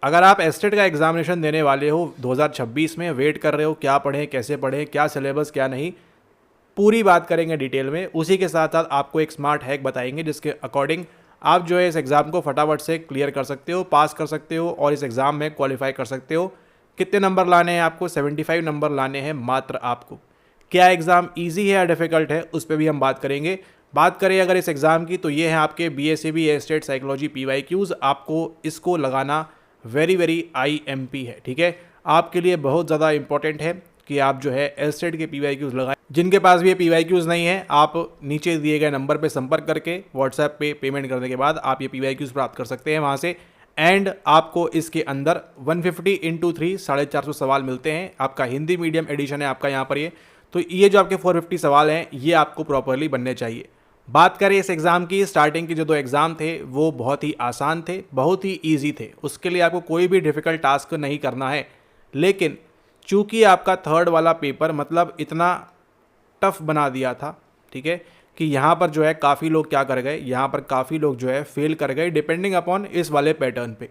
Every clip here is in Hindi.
अगर आप एस्टेट का एग्जामिनेशन देने वाले हो 2026 में, वेट कर रहे हो क्या पढ़ें, कैसे पढ़ें, क्या सिलेबस क्या नहीं, पूरी बात करेंगे डिटेल में। उसी के साथ साथ आपको एक स्मार्ट हैक बताएंगे जिसके अकॉर्डिंग आप जो है इस एग्ज़ाम को फटाफट से क्लियर कर सकते हो, पास कर सकते हो और इस एग्ज़ाम में क्वालिफाई कर सकते हो। कितने नंबर लाने हैं आपको? 75 नंबर लाने हैं मात्र आपको। क्या एग्ज़ाम ईजी है या डिफ़िकल्ट है, उस पर भी हम बात करेंगे। बात करें अगर इस एग्ज़ाम की, तो ये है आपके BSCB एस्टेट साइकोलॉजी PYQs। आपको इसको लगाना वेरी वेरी IMP है, ठीक है। आपके लिए बहुत ज़्यादा इंपॉर्टेंट है कि आप जो है एस्टेट के PYQs लगाएं। जिनके पास भी ये PYQs नहीं है, आप नीचे दिए गए नंबर पे संपर्क करके व्हाट्सएप पे पेमेंट करने के बाद आप ये PYQs प्राप्त कर सकते हैं वहाँ से। एंड आपको इसके अंदर 150 इंटू 3 450 सवाल मिलते हैं। आपका हिंदी मीडियम एडिशन है आपका यहाँ पर ये। तो ये जो आपके 450 सवाल हैं ये आपको प्रॉपरली बनने चाहिए। बात करें इस एग्ज़ाम की, स्टार्टिंग के जो 2 एग्ज़ाम थे वो बहुत ही आसान थे, बहुत ही ईजी थे। उसके लिए आपको कोई भी डिफ़िकल्ट टास्क नहीं करना है। लेकिन चूंकि आपका थर्ड वाला पेपर मतलब इतना टफ बना दिया था, ठीक है, कि यहाँ पर जो है काफ़ी लोग क्या कर गए, यहाँ पर काफ़ी लोग जो है फेल कर गए डिपेंडिंग अपॉन इस वाले पैटर्न पे।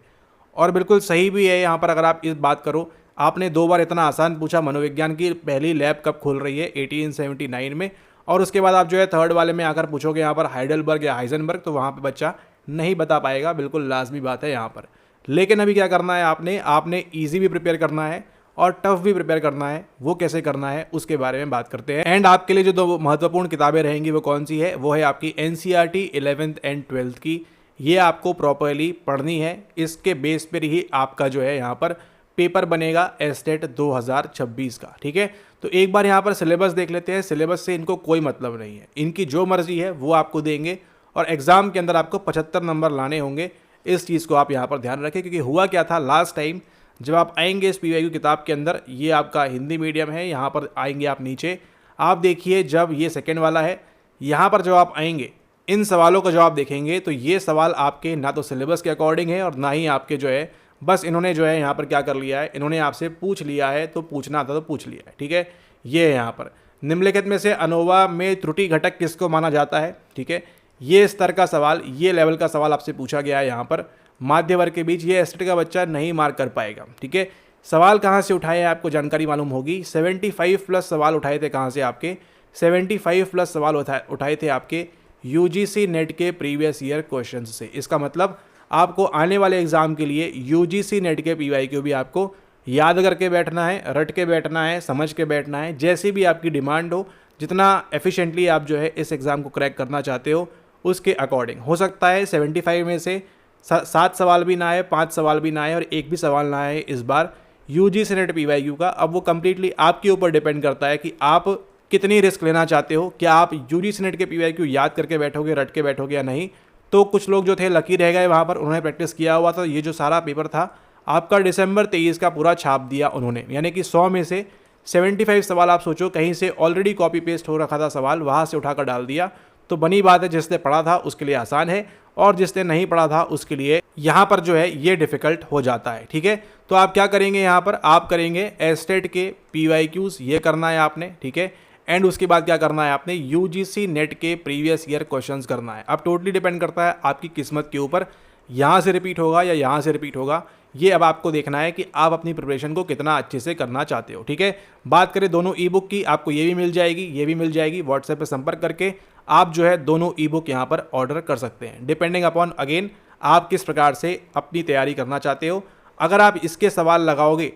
और बिल्कुल सही भी है। यहाँ पर अगर आप इस बात करो, आपने 2 बार इतना आसान पूछा, मनोविज्ञान की पहली लैब कब खुल रही है 1879 में, और उसके बाद आप जो है थर्ड वाले में आकर पूछोगे यहाँ पर हाइडलबर्ग या हाइजनबर्ग, तो वहाँ पर बच्चा नहीं बता पाएगा, बिल्कुल लाजमी बात है यहाँ पर। लेकिन अभी क्या करना है आपने ईजी भी प्रिपेयर करना है और टफ भी प्रिपेयर करना है। वो कैसे करना है उसके बारे में बात करते हैं। एंड आपके लिए जो 2 महत्वपूर्ण किताबें रहेंगी वो कौन सी है? वो है आपकी NCERT 11th एंड 12th की। ये आपको प्रॉपरली पढ़नी है, इसके बेस पर ही आपका जो है यहाँ पर पेपर बनेगा एस्टेट 2026 का, ठीक है। तो एक बार यहाँ पर सिलेबस देख लेते हैं। सिलेबस से इनको कोई मतलब नहीं है, इनकी जो मर्जी है वो आपको देंगे और एग्जाम के अंदर आपको 75 नंबर लाने होंगे। इस चीज़ को आप यहाँ पर ध्यान रखें, क्योंकि हुआ क्या था लास्ट टाइम, जब आप आएंगे इस PYQ किताब के अंदर, ये आपका हिंदी मीडियम है, यहाँ पर आएंगे आप नीचे, आप देखिए जब ये सेकेंड वाला है, यहाँ पर जब आप आएंगे इन सवालों का जवाब देखेंगे तो ये सवाल आपके ना तो सिलेबस के अकॉर्डिंग है और ना ही आपके जो है, बस इन्होंने जो है यहाँ पर क्या कर लिया है, इन्होंने आपसे पूछ लिया है, तो पूछना था तो पूछ लिया है, ठीक है। ये है यहाँ पर निम्नलिखित में से अनोवा में त्रुटि घटक किसको माना जाता है, ठीक है। ये स्तर का सवाल, ये लेवल का सवाल आपसे पूछा गया है यहाँ पर माध्य वर्ग के बीच। ये एस्टेट का बच्चा नहीं मार्क कर पाएगा, ठीक है। सवाल कहाँ से उठाए हैं आपको जानकारी मालूम होगी। 75 प्लस सवाल उठाए थे कहाँ से? आपके 75 प्लस सवाल उठाए थे आपके UGC नेट के प्रीवियस ईयर क्वेश्चन से। इसका मतलब आपको आने वाले एग्जाम के लिए UGC नेट के PYQ भी आपको याद करके बैठना है, रट के बैठना है, समझ के बैठना है। जैसी भी आपकी डिमांड हो, जितना एफिशिएंटली आप जो है इस एग्ज़ाम को क्रैक करना चाहते हो उसके अकॉर्डिंग। हो सकता है 75 में से 7 सवाल भी ना आए, 5 सवाल भी ना आए और एक भी सवाल ना आए इस बार UGC नेट PYQ का। अब वो कम्प्लीटली आपके ऊपर डिपेंड करता है कि आप कितनी रिस्क लेना चाहते हो। क्या आप UGC नेट के PYQ याद करके बैठोगे, रट के बैठोगे या नहीं? तो कुछ लोग जो थे लकी रह गए वहाँ पर, उन्होंने प्रैक्टिस किया हुआ था। ये जो सारा पेपर था आपका दिसंबर 23 का पूरा छाप दिया उन्होंने, यानी कि 100 में से 75 सवाल आप सोचो कहीं से ऑलरेडी कॉपी पेस्ट हो रखा था सवाल, वहाँ से उठाकर डाल दिया। तो बनी बात है जिसने पढ़ा था उसके लिए आसान है और जिसने नहीं पढ़ा था उसके लिए यहाँ पर जो है ये डिफ़िकल्ट हो जाता है, ठीक है। तो आप क्या करेंगे यहाँ पर? आप करेंगे एस्टेट के PYQs, ये करना है आपने, ठीक है। एंड उसके बाद क्या करना है आपने? UGC नेट के प्रीवियस ईयर क्वेश्चंस करना है। अब टोटली डिपेंड करता है आपकी किस्मत के ऊपर, यहाँ से रिपीट होगा या यहाँ से रिपीट होगा। ये अब आपको देखना है कि आप अपनी प्रिपरेशन को कितना अच्छे से करना चाहते हो, ठीक है। बात करें दोनों ई बुक की, आपको ये भी मिल जाएगी, ये भी मिल जाएगी। व्हाट्सएप पर संपर्क करके आप जो है दोनों ई बुक यहाँ पर ऑर्डर कर सकते हैं, डिपेंडिंग अपॉन अगेन आप किस प्रकार से अपनी तैयारी करना चाहते हो। अगर आप इसके सवाल लगाओगे,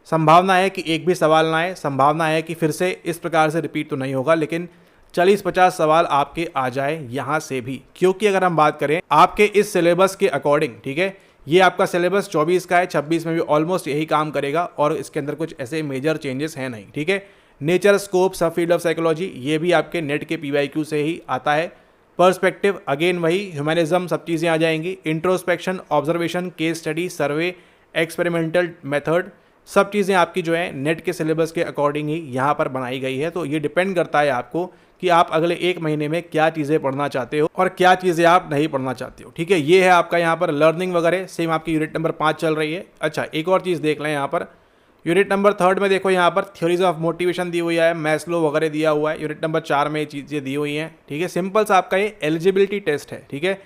संभावना है कि एक भी सवाल ना आए, संभावना है कि फिर से इस प्रकार से रिपीट तो नहीं होगा, लेकिन 40-50 सवाल आपके आ जाए यहाँ से भी। क्योंकि अगर हम बात करें आपके इस सिलेबस के अकॉर्डिंग, ठीक है, ये आपका सिलेबस 24 का है, 26 में भी ऑलमोस्ट यही काम करेगा और इसके अंदर कुछ ऐसे मेजर चेंजेस हैं नहीं, ठीक है। नेचर, स्कोप, सब फील्ड ऑफ साइकोलॉजी, ये भी आपके नेट के PYQ से ही आता है। पर्सपेक्टिव अगेन वही, ह्यूमनिज्म, सब चीज़ें आ जाएंगी। इंट्रोस्पेक्शन, ऑब्जर्वेशन, केस स्टडी, सर्वे, एक्सपेरिमेंटल मेथड, सब चीज़ें आपकी जो है नेट के सिलेबस के अकॉर्डिंग ही यहाँ पर बनाई गई है। तो ये डिपेंड करता है आपको कि आप अगले 1 महीने में क्या चीज़ें पढ़ना चाहते हो और क्या चीज़ें आप नहीं पढ़ना चाहते हो, ठीक है। ये है आपका यहाँ पर लर्निंग वगैरह, सेम आपकी यूनिट नंबर 5 चल रही है। अच्छा, एक और चीज़ देख लें यहाँ पर, यूनिट नंबर 3 में देखो यहाँ पर थ्योरीज ऑफ मोटिवेशन दी हुई है, मैस्लो वगैरह दिया हुआ है। यूनिट नंबर 4 में चीज़ें दी हुई हैं, ठीक है। सिंपल सा आपका ये एलिजिबिलिटी टेस्ट है, ठीक है।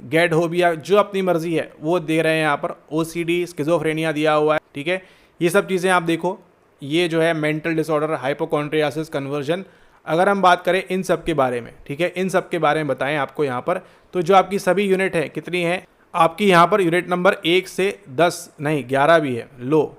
गैडहोबिया, जो अपनी मर्जी है वो दे रहे हैं यहाँ पर। ओसीडी, स्किज़ोफ्रेनिया दिया हुआ है, ठीक है। ये सब चीज़ें आप देखो, ये जो है मेंटल डिसऑर्डर, हाइपोकॉन्ड्रियासिस, कन्वर्जन, अगर हम बात करें इन सब के बारे में, ठीक है, इन सब के बारे में बताएं आपको यहाँ पर। तो जो आपकी सभी यूनिट है कितनी है आपकी यहाँ पर, यूनिट नंबर 1 से 10 नहीं 11 भी है। लो,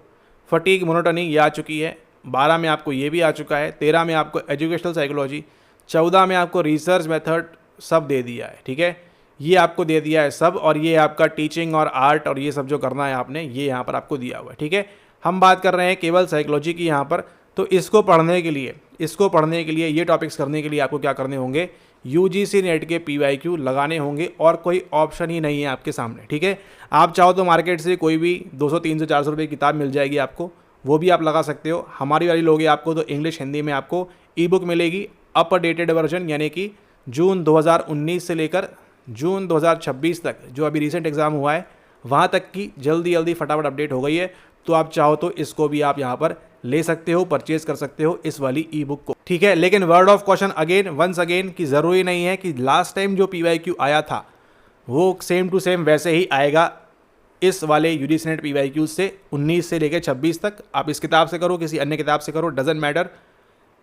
फटीग, मोनोटनी ये आ चुकी है, 12 में आपको ये भी आ चुका है, 13 में आपको एजुकेशनल साइकोलॉजी, 14 में आपको रिसर्च मेथड सब दे दिया है, ठीक है, ये आपको दे दिया है सब। और ये आपका टीचिंग और आर्ट और ये सब जो करना है आपने, ये यहाँ पर आपको दिया हुआ है, ठीक है। हम बात कर रहे हैं केवल साइकोलॉजी की यहाँ पर। तो इसको पढ़ने के लिए ये टॉपिक्स करने के लिए आपको क्या करने होंगे, यूजीसी नेट के PYQ लगाने होंगे, और कोई ऑप्शन ही नहीं है आपके सामने, ठीक है। आप चाहो तो मार्केट से कोई भी 200, 300, 400 रुपये की किताब मिल जाएगी आपको, वो भी आप लगा सकते हो। हमारी वाली लोगे आपको तो इंग्लिश हिंदी में आपको ई-बुक मिलेगी, अपडेटेड वर्जन, यानी कि जून 2019 से लेकर जून 2026 तक जो अभी रिसेंट एग्ज़ाम हुआ है वहाँ तक की जल्दी फटाफट अपडेट हो गई है। तो आप चाहो तो इसको भी आप यहाँ पर ले सकते हो, परचेज कर सकते हो इस वाली ई-बुक को, ठीक है। लेकिन word of question again, once again, कि ज़रूरी नहीं है कि लास्ट टाइम जो PYQ आया था वो सेम टू सेम वैसे ही आएगा इस वाले यूजीसी नेट PYQ से 19 से लेकर 26 तक। आप इस किताब से करो, किसी अन्य किताब से करो, डजेंट मैटर,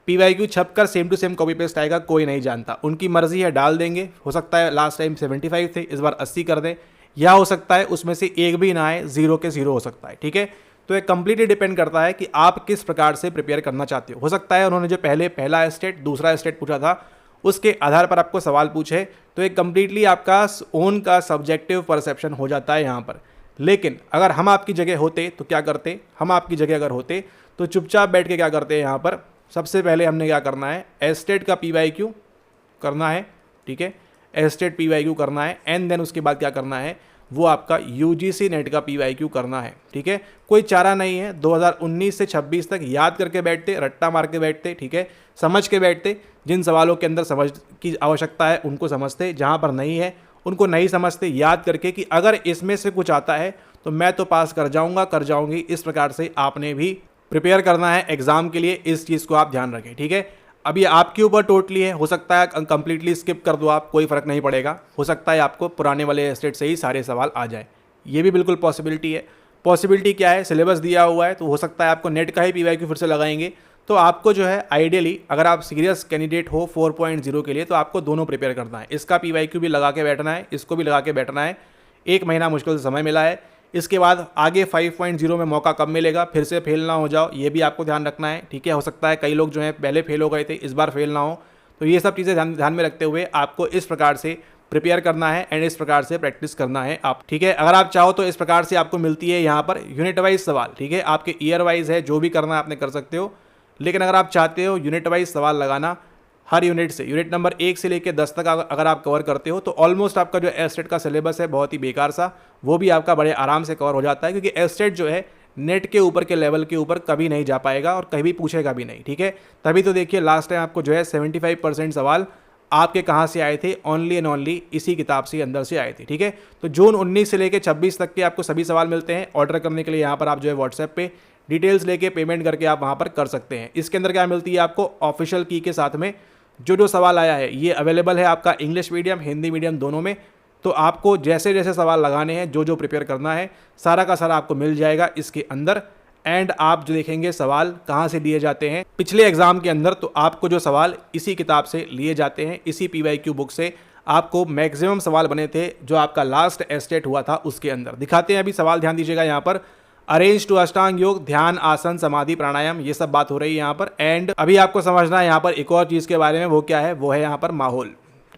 PYQ छप कर same to same copy paste आएगा, कोई नहीं जानता। उनकी मर्जी है, डाल देंगे। हो सकता है लास्ट टाइम 75 थे, इस बार 80 कर दें, या हो सकता है उसमें से एक भी ना आए, 0 के 0 हो सकता है, ठीक है। तो ये कंप्लीटली डिपेंड करता है कि आप किस प्रकार से प्रिपेयर करना चाहते हो सकता है उन्होंने जो पहला स्टेट, दूसरा स्टेट पूछा था, उसके आधार पर आपको सवाल पूछे, तो ये कंप्लीटली आपका ओन का सब्जेक्टिव परसेप्शन हो जाता है यहाँ पर। लेकिन अगर हम आपकी जगह होते तो क्या करते, हम आपकी जगह अगर होते तो चुपचाप बैठ के क्या करते हैं यहाँ पर, सबसे पहले हमने क्या करना है, एस्टेट का PYQ करना है, ठीक है, एस्टेट PYQ करना है, एंड देन उसके बाद क्या करना है, वो आपका यूजीसी नेट का PYQ करना है, ठीक है। कोई चारा नहीं है, 2019 से 26 तक याद करके बैठते, रट्टा मार के बैठते, ठीक है, समझ के बैठते, जिन सवालों के अंदर समझ की आवश्यकता है उनको समझते, जहाँ पर नहीं है उनको नहीं समझते, याद करके कि अगर इसमें से कुछ आता है तो मैं तो पास कर जाऊँगा, कर जाऊँगी। इस प्रकार से आपने भी प्रिपेयर करना है एग्ज़ाम के लिए, इस चीज़ को आप ध्यान रखें, ठीक है। अभी आपके ऊपर टोटली है, हो सकता है कंप्लीटली स्किप कर दो आप, कोई फ़र्क नहीं पड़ेगा, हो सकता है आपको पुराने वाले स्टेट से ही सारे सवाल आ जाए, ये भी बिल्कुल पॉसिबिलिटी है। पॉसिबिलिटी क्या है, सिलेबस दिया हुआ है तो हो सकता है आपको नेट का ही PYQ फिर से लगाएंगे। तो आपको जो है आइडियली अगर आप सीरियस कैंडिडेट हो 4.0 के लिए तो आपको दोनों प्रिपेयर करना है, इसका PYQ भी लगा के बैठना है, इसको भी लगा के बैठना है। 1 महीना मुश्किल से समय मिला है, इसके बाद आगे 5.0 में मौका कब मिलेगा, फिर से फेल ना हो जाओ, ये भी आपको ध्यान रखना है, ठीक है। हो सकता है कई लोग जो हैं पहले फेल हो गए थे, इस बार फेल ना हो, तो ये सब चीज़ें ध्यान में रखते हुए आपको इस प्रकार से प्रिपेयर करना है एंड इस प्रकार से प्रैक्टिस करना है आप, ठीक है। अगर आप चाहो तो इस प्रकार से आपको मिलती है यहाँ पर यूनिट वाइज सवाल, ठीक है, आपके ईयर वाइज है, जो भी करना है आपने कर सकते हो। लेकिन अगर आप चाहते हो यूनिट वाइज सवाल लगाना, हर यूनिट से, यूनिट नंबर 1 से लेकर 10 तक अगर आप कवर करते हो तो ऑलमोस्ट आपका जो एस्टेट का सिलेबस है बहुत ही बेकार सा, वो भी आपका बड़े आराम से कवर हो जाता है, क्योंकि एस्टेट जो है नेट के ऊपर के लेवल के ऊपर कभी नहीं जा पाएगा और कभी पूछेगा भी नहीं, ठीक है। तभी तो देखिए लास्ट टाइम आपको जो है 75% सवाल आपके कहाँ से आए थे, ओनली एंड ओनली इसी किताब से अंदर से आए थे, ठीक है। तो जून 19 से लेकर 26 तक के आपको सभी सवाल मिलते हैं। ऑर्डर करने के लिए यहाँ पर आप जो है व्हाट्सएप पे डिटेल्स लेके पेमेंट करके आप वहाँ पर कर सकते हैं। इसके अंदर क्या मिलती है आपको, ऑफिशियल की के साथ में जो सवाल आया है ये अवेलेबल है आपका इंग्लिश मीडियम, हिंदी मीडियम दोनों में। तो आपको जैसे जैसे सवाल लगाने हैं, जो प्रिपेयर करना है, सारा का सारा आपको मिल जाएगा इसके अंदर। एंड आप जो देखेंगे सवाल कहाँ से लिए जाते हैं पिछले एग्जाम के अंदर, तो आपको जो सवाल इसी किताब से लिए जाते हैं, इसी PYQ बुक से आपको मैक्सिमम सवाल बने थे जो आपका लास्ट एस्टेट हुआ था उसके अंदर। दिखाते हैं अभी सवाल, ध्यान दीजिएगा यहाँ पर। अरेंज टू अष्टांग योग, ध्यान, आसन, समाधि, प्राणायाम, ये सब बात हो रही है यहाँ पर। एंड अभी आपको समझना है यहाँ पर एक और चीज़ के बारे में, वो क्या है, वो है यहाँ पर माहौल।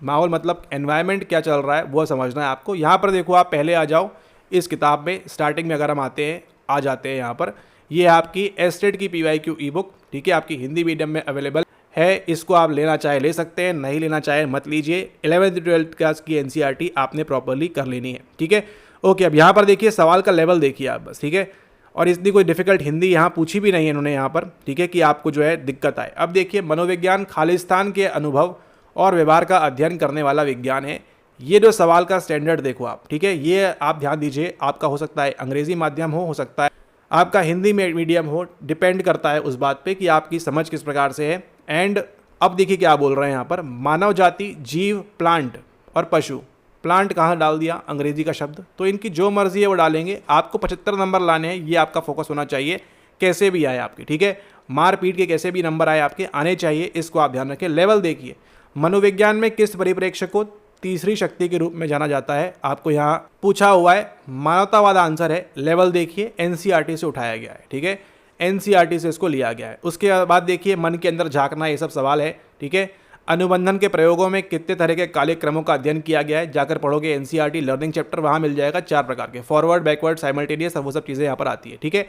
माहौल मतलब एनवायरनमेंट क्या चल रहा है वो समझना है आपको। यहाँ पर देखो, आप पहले आ जाओ इस किताब में, स्टार्टिंग में अगर हम आ जाते हैं यहाँ पर, ये आपकी एस्टेट की PYQ ई बुक, ठीक है, आपकी हिंदी मीडियम में अवेलेबल है। इसको आप लेना चाहे ले सकते हैं, नहीं लेना चाहे मत लीजिए। 11th-12th क्लास की NCERT आपने प्रॉपरली कर लेनी है, ठीक है। ओके, अब यहाँ पर देखिए सवाल का लेवल देखिए आप बस, ठीक है। और इतनी कोई डिफिकल्ट हिंदी यहाँ पूछी भी नहीं है इन्होंने यहाँ पर, ठीक है, कि आपको जो है दिक्कत आए। अब देखिए, मनोविज्ञान खालिस्तान के अनुभव और व्यवहार का अध्ययन करने वाला विज्ञान है। ये जो सवाल का स्टैंडर्ड देखो आप, ठीक है, ये आप ध्यान दीजिए। आपका हो सकता है अंग्रेजी माध्यम हो सकता है आपका हिंदी मीडियम हो, डिपेंड करता है उस बात पे कि आपकी समझ किस प्रकार से है। एंड अब देखिए क्या बोल रहे हैं यहाँ पर, मानव जाति, जीव, प्लांट और पशु, प्लांट कहाँ डाल दिया, अंग्रेजी का शब्द। तो इनकी जो मर्जी है वो डालेंगे, आपको 75 नंबर लाने हैं, ये आपका फोकस होना चाहिए, कैसे भी आए आपके, ठीक है। मार पीट के कैसे भी नंबर आए आपके आने चाहिए, इसको आप ध्यान रखें। लेवल देखिए, मनोविज्ञान में किस परिप्रेक्ष्य को तीसरी शक्ति के रूप में जाना जाता है, आपको यहाँ पूछा हुआ है। मानवतावाद आंसर है। लेवल देखिए एनसीईआरटी से उठाया गया है, ठीक है, एनसीईआरटी से इसको लिया गया है। उसके बाद देखिए मन के अंदर झांकना, ये सब सवाल है, ठीक है। अनुबंधन के प्रयोगों में कितने तरह के कार्यक्रमों का अध्ययन किया गया है, जाकर पढ़ोगे एनसीईआरटी लर्निंग चैप्टर, वहाँ मिल जाएगा 4 प्रकार के, फॉरवर्ड, बैकवर्ड, साइमल्टेनियस, वो सब चीज़ें यहाँ पर आती है, ठीक है।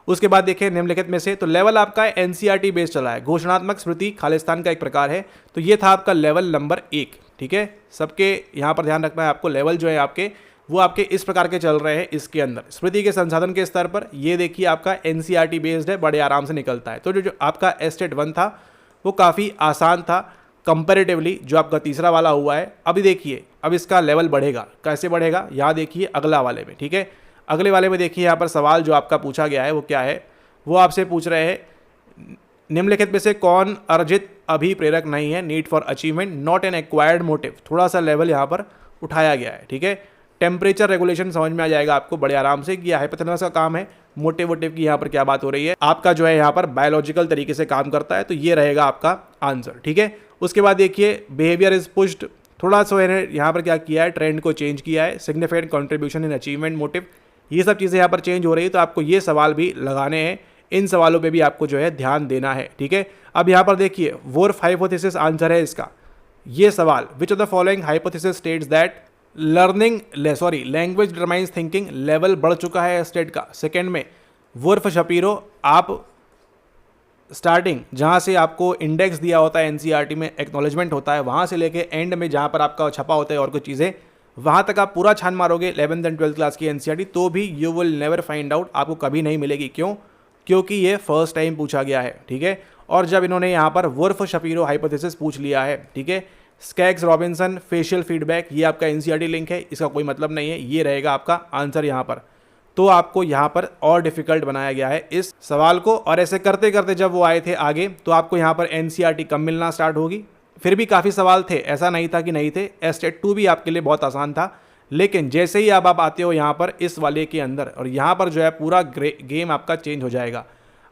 उसके बाद देखिए निम्नलिखित में से, तो लेवल आपका एनसीईआरटी बेस्ड चला है। घोषणात्मक स्मृति खालिस्तान का एक प्रकार है, तो ये था आपका लेवल नंबर 1, ठीक है। सबके यहाँ पर ध्यान रखना है आपको, लेवल जो है आपके वो आपके इस प्रकार के चल रहे हैं। इसके अंदर स्मृति के संसाधन के स्तर पर ये देखिए आपका एनसीईआरटी बेस्ड है, बड़े आराम से निकलता है। तो जो आपका एस्टेट 1 था वो काफ़ी आसान था कंपैरेटिवली, जो आपका तीसरा वाला हुआ है। अभी देखिए अब इसका लेवल बढ़ेगा, कैसे बढ़ेगा, यहाँ देखिए अगला वाले में, ठीक है। अगले वाले में देखिए यहाँ पर सवाल जो आपका पूछा गया है वो क्या है, वो आपसे पूछ रहे हैं निम्नलिखित में से कौन अर्जित अभिप्रेरक नहीं है, need for achievement, not an acquired motive. थोड़ा सा लेवल यहाँ पर उठाया गया है, ठीक है। टेम्परेचर रेगुलेशन समझ में आ जाएगा आपको बड़े आराम से, कि हाइपोथेलेमस का काम है, मोटिव वोटिव की यहाँ पर क्या बात हो रही है, आपका जो है यहाँ पर बायोलॉजिकल तरीके से काम करता है, तो ये रहेगा आपका आंसर, ठीक है। उसके बाद देखिए बिहेवियर इज पुश्ड, थोड़ा सा यहाँ पर क्या किया है, ट्रेंड को चेंज किया है, significant contribution in achievement motive, ये सब चीज़ें यहाँ पर चेंज हो रही है। तो आपको ये सवाल भी लगाने हैं, इन सवालों पे भी आपको जो है ध्यान देना है, ठीक है। अब यहाँ पर देखिए वोर्फ हाइपोथेसिस आंसर है इसका, ये सवाल, which of the following hypothesis states that language determines thinking, level बढ़ चुका है स्टेट का। सेकेंड में वोर्फ शपीरो, आप स्टार्टिंग जहाँ से आपको इंडेक्स दिया होता है एनसीईआरटी में, एक्नॉलेजमेंट होता है, वहाँ से लेके एंड में जहाँ पर आपका छपा होता है और कुछ चीज़ें, वहाँ तक आप पूरा छान मारोगे 11th एंड 12th क्लास की एनसीईआरटी, तो भी you will never find out, आपको कभी नहीं मिलेगी। क्यों? क्योंकि ये फर्स्ट टाइम पूछा गया है, ठीक है। और जब इन्होंने यहाँ पर वुर्फ शपीरो हाइपोथेसिस पूछ लिया है, ठीक है, स्कैग्स रॉबिन्सन फेशियल फीडबैक, ये आपका एनसीईआरटी लिंक है, इसका कोई मतलब नहीं है, ये रहेगा आपका आंसर यहाँ पर। तो आपको यहाँ पर और डिफिकल्ट बनाया गया है इस सवाल को, और ऐसे करते करते जब वो आए थे आगे, तो आपको यहाँ पर एनसीईआरटी कम मिलना स्टार्ट होगी। फिर भी काफ़ी सवाल थे, ऐसा नहीं था कि नहीं थे। एस्टेट 2 भी आपके लिए बहुत आसान था, लेकिन जैसे ही आप आते हो यहाँ पर इस वाले के अंदर, और यहाँ पर जो है पूरा गेम आपका चेंज हो जाएगा।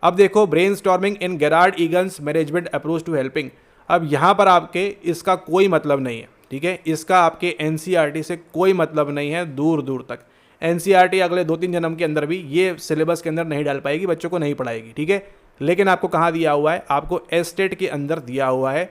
अब देखो brainstorming in Gerard Egan's management approach to helping, अब यहाँ पर आपके इसका कोई मतलब नहीं है, ठीक है, इसका आपके एनसीईआरटी से कोई मतलब नहीं है दूर दूर तक। एनसीईआरटी अगले 2-3 जन्म के अंदर भी ये सिलेबस के अंदर नहीं डाल पाएगी, बच्चों को नहीं पढ़ाएगी, ठीक है। लेकिन आपको कहाँ दिया हुआ है, आपको एस्टेट के अंदर दिया हुआ है।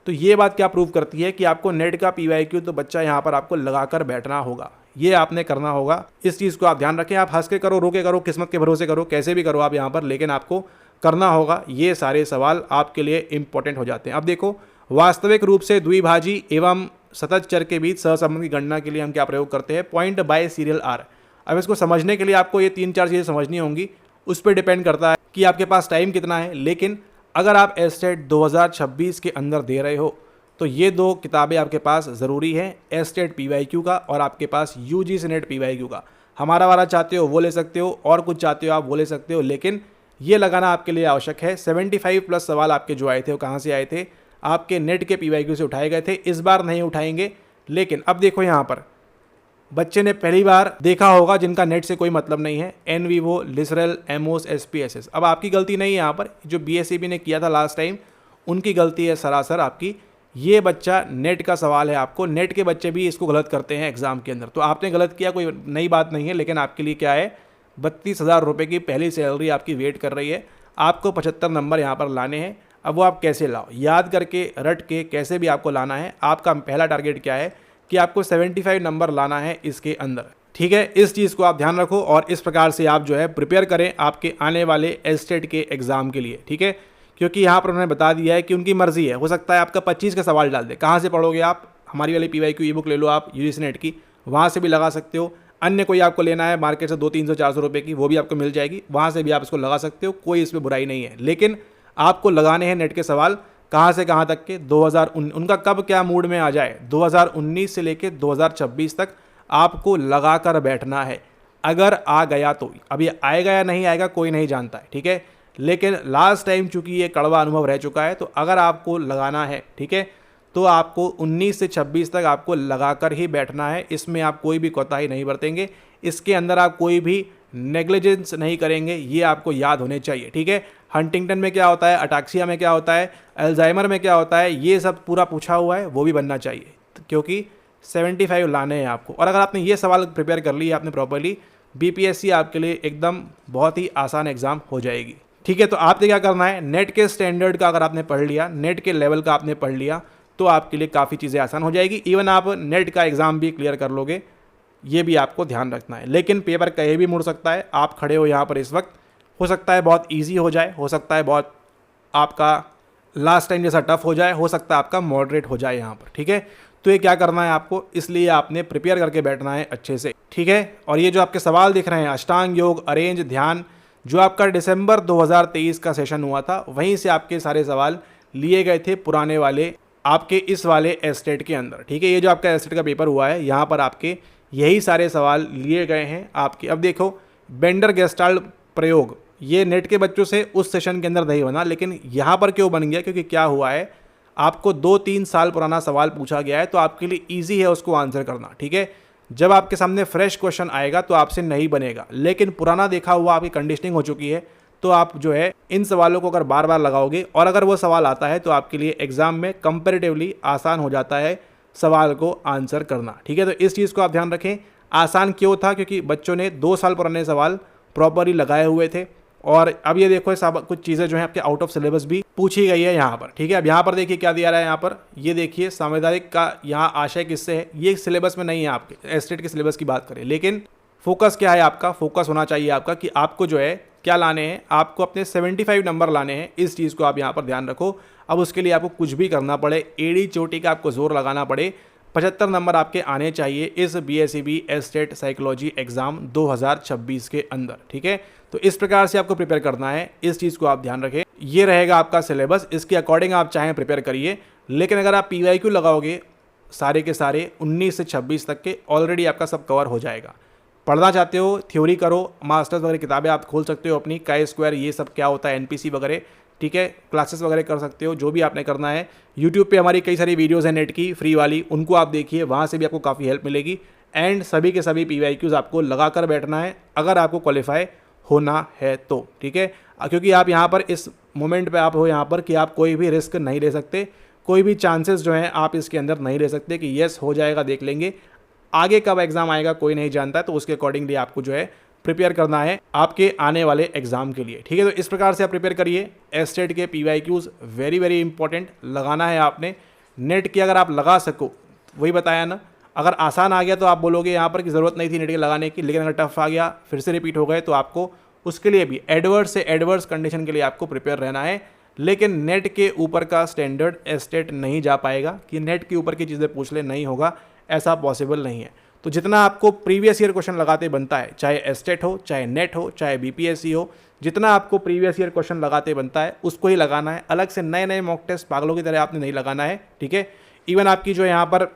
तो ये बात क्या प्रूव करती है कि आपको नेट का पीवाईक्यू तो बच्चा यहाँ पर आपको लगा कर बैठना होगा, ये आपने करना होगा। इस चीज़ को आप ध्यान रखें, आप हंस के करो, रो के करो, किस्मत के भरोसे करो, कैसे भी करो आप यहाँ पर, लेकिन आपको करना होगा। ये सारे सवाल आपके लिए इंपॉर्टेंट हो जाते हैं। अब देखो वास्तविक रूप से द्विभाजी एवं सतत चर के बीच सहसंबंध की गणना के लिए हम क्या प्रयोग करते हैं, पॉइंट बाय सीरियल आर। अब इसको समझने के लिए आपको ये 3-4 चीज़ें समझनी होंगी, उस पर डिपेंड करता है कि आपके पास टाइम कितना है। लेकिन अगर आप एस्टेट 2026 के अंदर दे रहे हो तो ये 2 किताबें आपके पास ज़रूरी है, एस्टेट पीवाईक्यू का और आपके पास यूजीसी नेट पीवाईक्यू का। हमारा वाला चाहते हो वो ले सकते हो, और कुछ चाहते हो आप वो ले सकते हो, लेकिन ये लगाना आपके लिए आवश्यक है। 75+ सवाल आपके जो आए थे वो कहाँ से आए थे, आपके नेट के पीवाईक्यू से उठाए गए थे, इस बार नहीं उठाएंगे। लेकिन अब देखो यहाँ पर बच्चे ने पहली बार देखा होगा जिनका नेट से कोई मतलब नहीं है, एनवीवो, लिसरल, एमओस, एसपीएसएस। अब आपकी गलती नहीं है यहाँ पर, जो बीएसईबी ने किया था लास्ट टाइम उनकी गलती है सरासर आपकी। ये बच्चा नेट का सवाल है, आपको नेट के बच्चे भी इसको गलत करते हैं एग्जाम के अंदर, तो आपने गलत किया, कोई नई बात नहीं है। लेकिन आपके लिए क्या है, 32,000 रुपये की पहली सैलरी आपकी वेट कर रही है, आपको 75 नंबर यहाँ पर लाने हैं। अब वो आप कैसे लाओ, याद करके रट के कैसे भी आपको लाना है। आपका पहला टारगेट क्या है कि आपको 75 नंबर लाना है इसके अंदर, ठीक है। इस चीज़ को आप ध्यान रखो और इस प्रकार से आप जो है प्रिपेयर करें आपके आने वाले एस्टेट के एग्ज़ाम के लिए, ठीक है। क्योंकि यहाँ पर उन्होंने बता दिया है कि उनकी मर्जी है, हो सकता है आपका 25 का सवाल डाल दे। कहाँ से पढ़ोगे आप, हमारी वाली पीवाईक्यू ई बुक ले लो आप यूजीसी नेट की, वहाँ से भी लगा सकते हो। अन्य कोई आपको लेना है मार्केट से 200-300-400 रुपये की, वो भी आपको मिल जाएगी, वहाँ से भी आप इसको लगा सकते हो, कोई इसमें बुराई नहीं है। लेकिन आपको लगाने हैं नेट के सवाल कहाँ से कहाँ तक के, 2019 उनका कब क्या मूड में आ जाए, 2019 से लेके 2026 तक आपको लगा कर बैठना है। अगर आ गया तो, अब ये आएगा या नहीं आएगा कोई नहीं जानता है, ठीक है। लेकिन लास्ट टाइम चूंकि ये कड़वा अनुभव रह चुका है, तो अगर आपको लगाना है, ठीक है, तो आपको 19 से 26 तक आपको लगाकर ही बैठना है। इसमें आप कोई भी कोताही नहीं बरतेंगे, इसके अंदर आप कोई भी नेग्लिजेंस नहीं करेंगे, ये आपको याद होने चाहिए। ठीक है, हंटिंगटन में क्या होता है, अटाक्सिया में क्या होता है, अल्जाइमर में क्या होता है, ये सब पूरा पूछा हुआ है, वो भी बनना चाहिए क्योंकि 75 लाने हैं आपको। और अगर आपने ये सवाल प्रिपेयर कर लिया आपने प्रॉपर्ली, बीपीएससी आपके लिए एकदम बहुत ही आसान एग्जाम हो जाएगी। ठीक है, तो आपने क्या करना है, नेट के स्टैंडर्ड का अगर आपने पढ़ लिया, नेट के लेवल का आपने पढ़ लिया, तो आपके लिए काफ़ी चीज़ें आसान हो जाएगी। इवन आप नेट का एग्ज़ाम भी क्लियर कर लोगे, ये भी आपको ध्यान रखना है। लेकिन पेपर कहीं भी मुड़ सकता है, आप खड़े हो यहाँ पर इस वक्त, हो सकता है बहुत ईजी हो जाए, हो सकता है बहुत आपका लास्ट टाइम जैसा टफ हो जाए, हो सकता है आपका मॉडरेट हो जाए यहाँ पर। ठीक है, तो ये क्या करना है आपको, इसलिए आपने प्रिपेयर करके बैठना है अच्छे से। ठीक है, और ये जो आपके सवाल दिख रहे हैं, अष्टांग योग, अरेंज, ध्यान, जो आपका दिसंबर 2023 का सेशन हुआ था, वहीं से आपके सारे सवाल लिए गए थे पुराने वाले आपके इस वाले एस्टेट के अंदर। ठीक है, ये जो आपका एस्टेट का पेपर हुआ है, यहाँ पर आपके यही सारे सवाल लिए गए हैं आपके। अब देखो, बेंडर गेस्टाल्ट प्रयोग, ये नेट के बच्चों से उस सेशन के अंदर नहीं बना, लेकिन यहाँ पर क्यों बन गया, क्योंकि क्या हुआ है, आपको 2-3 साल पुराना सवाल पूछा गया है, तो आपके लिए ईजी है उसको आंसर करना। ठीक है, जब आपके सामने फ्रेश क्वेश्चन आएगा तो आपसे नहीं बनेगा, लेकिन पुराना देखा हुआ आपकी कंडीशनिंग हो चुकी है, तो आप जो है इन सवालों को अगर बार बार लगाओगे और अगर वो सवाल आता है तो आपके लिए एग्जाम में कंपैरेटिवली आसान हो जाता है सवाल को आंसर करना। ठीक है, तो इस चीज़ को आप ध्यान रखें। आसान क्यों था, क्योंकि बच्चों ने 2 साल पुराने सवाल प्रॉपरली लगाए हुए थे। और अब ये देखो, सब कुछ चीज़ें जो है आपके आउट ऑफ सिलेबस भी पूछी गई है यहाँ पर। ठीक है, अब यहाँ पर देखिए क्या दिया रहा है, यहाँ पर ये देखिए संवैधानिक का यहाँ आशय किससे है, ये सिलेबस में नहीं है, आपके एस्टेट के सिलेबस की बात करें, लेकिन फोकस क्या है आपका, फोकस होना चाहिए आपका कि आपको जो है क्या लाने हैं, आपको अपने 75 नंबर लाने हैं। इस चीज़ को आप यहाँ पर ध्यान रखो। अब उसके लिए आपको कुछ भी करना पड़े, एड़ी चोटी का आपको जोर लगाना पड़े, 75 नंबर आपके आने चाहिए इस बीएसईबी एस्टेट साइकोलॉजी एग्जाम 2026 के अंदर। ठीक है, तो इस प्रकार से आपको प्रिपेयर करना है, इस चीज़ को आप ध्यान रखें। ये रहेगा आपका सिलेबस, इसके अकॉर्डिंग आप चाहें प्रिपेयर करिए। लेकिन अगर आप पीवाईक्यू लगाओगे सारे के सारे 19 से 26 तक के, ऑलरेडी आपका सब कवर हो जाएगा। पढ़ना चाहते हो, थ्योरी करो, मास्टर्स वगैरह किताबें आप खोल सकते हो अपनी, काई स्क्वायर, ये सब क्या होता है, एनपीसी वगैरह। ठीक है, क्लासेस वगैरह कर सकते हो, जो भी आपने करना है। यूट्यूब पे हमारी कई सारी वीडियोस हैं नेट की फ्री वाली, उनको आप देखिए, वहाँ से भी आपको काफ़ी हेल्प मिलेगी। एंड सभी के सभी पीवाईक्यूज़ आपको लगा कर बैठना है अगर आपको क्वालिफाई होना है तो। ठीक है, क्योंकि आप यहाँ पर इस मोमेंट पे आप हो यहाँ पर कि आप कोई भी रिस्क नहीं ले सकते, कोई भी चांसेस जो हैं आप इसके अंदर नहीं ले सकते कि येस हो जाएगा, देख लेंगे। आगे कब एग्ज़ाम आएगा कोई नहीं जानता है, तो उसके अकॉर्डिंगली आपको जो है प्रिपेयर करना है आपके आने वाले एग्जाम के लिए। ठीक है, तो इस प्रकार से आप प्रिपेयर करिए। एस्टेट के पीवाईक्यूज़ वेरी वेरी इंपॉर्टेंट लगाना है आपने। नेट की अगर आप लगा सको, वही बताया ना, अगर आसान आ गया तो आप बोलोगे यहाँ पर कि ज़रूरत नहीं थी नेट के लगाने की, लेकिन अगर टफ आ गया फिर से रिपीट हो गए, तो आपको उसके लिए भी एडवर्स से एडवर्स कंडीशन के लिए आपको प्रिपेयर रहना है। लेकिन नेट के ऊपर का स्टैंडर्ड एस्टेट नहीं जा पाएगा कि नेट के ऊपर की चीज़ें पूछ ले, नहीं होगा, ऐसा पॉसिबल नहीं है। तो जितना आपको प्रीवियस ईयर क्वेश्चन लगाते बनता है, चाहे एस्टेट हो, चाहे नेट हो, चाहे बीपीएससी हो, जितना आपको प्रीवियस ईयर क्वेश्चन लगाते बनता है उसको ही लगाना है। अलग से नए नए मॉक टेस्ट पागलों की तरह आपने नहीं लगाना है। ठीक है, इवन आपकी जो यहाँ पर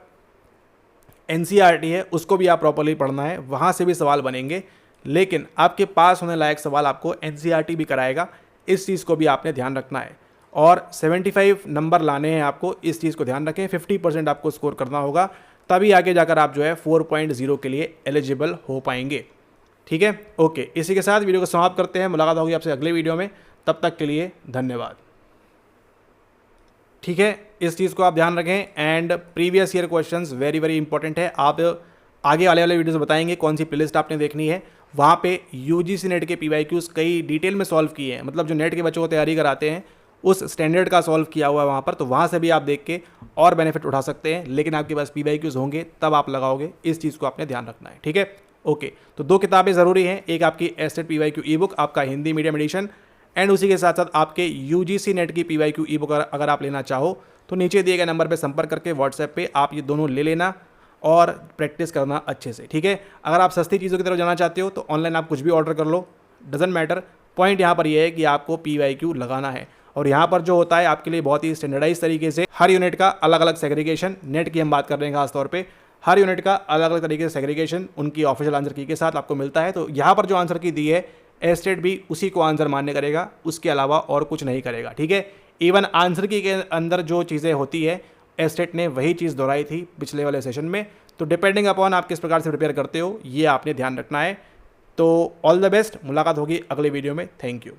एनसीईआरटी है उसको भी आप प्रॉपर्ली पढ़ना है, वहाँ से भी सवाल बनेंगे, लेकिन आपके पास होने लायक सवाल आपको एनसीईआरटी भी कराएगा। इस चीज़ को भी आपने ध्यान रखना है। और 75 नंबर लाने हैं आपको, इस चीज़ को ध्यान रखें। 50% आपको स्कोर करना होगा, तभी आगे जाकर आप जो है 4.0 के लिए एलिजिबल हो पाएंगे। ठीक है, ओके, इसी के साथ वीडियो को समाप्त करते हैं। मुलाकात होगी आपसे अगले वीडियो में, तब तक के लिए धन्यवाद। ठीक है, इस चीज़ को आप ध्यान रखें। And previous year questions very very important है। आप आगे वाले वीडियोस बताएंगे कौन सी प्लेलिस्ट आपने देखनी है, वहाँ पे यूजीसी नेट के पीवाईक्यूज़ कई डिटेल में सॉल्व किए हैं, मतलब जो नेट के बच्चों को तैयारी कराते हैं उस स्टैंडर्ड का सॉल्व किया हुआ है वहाँ पर, तो वहाँ से भी आप देख के और बेनिफिट उठा सकते हैं। लेकिन आपके पास पीवाईक्यूज़ होंगे तब आप लगाओगे, इस चीज़ को आपने ध्यान रखना है। ठीक है, ओके, तो 2 किताबें ज़रूरी हैं, एक आपकी एस्टेट पीवाईक्यू ई बुक, आपका हिंदी मीडियम एडिशन, एंड उसी के साथ साथ आपके यूजीसी नेट की पीवाईक्यू ई बुक अगर आप लेना चाहो तो नीचे दिए गए नंबर पर संपर्क करके व्हाट्सएप पे आप ये दोनों ले लेना और प्रैक्टिस करना अच्छे से। ठीक है, अगर आप सस्ती चीज़ों की तरफ जाना चाहते हो तो ऑनलाइन आप कुछ भी ऑर्डर कर लो, डजेंट मैटर। पॉइंट यहाँ पर यह है कि आपको पीवाईक्यू लगाना है, और यहाँ पर जो होता है आपके लिए बहुत ही स्टैंडर्डाइज तरीके से हर यूनिट का अलग अलग सेग्रीगेशन, नेट की हम बात कर रहे हैं खास तौर पे, हर यूनिट का अलग अलग तरीके से सेग्रीगेशन उनकी ऑफिशियल आंसर की के साथ आपको मिलता है। तो यहाँ पर जो आंसर की दी है एस्टेट भी उसी को आंसर मान्य करेगा, उसके अलावा और कुछ नहीं करेगा। ठीक है, इवन आंसर की के अंदर जो चीज़ें होती है एस्टेट ने वही चीज़ दोहराई थी पिछले वाले सेशन में। तो डिपेंडिंग अपॉन आप किस प्रकार से प्रिपेयर करते हो ये आपने ध्यान रखना है। तो ऑल द बेस्ट, मुलाकात होगी अगले वीडियो में। Thank you.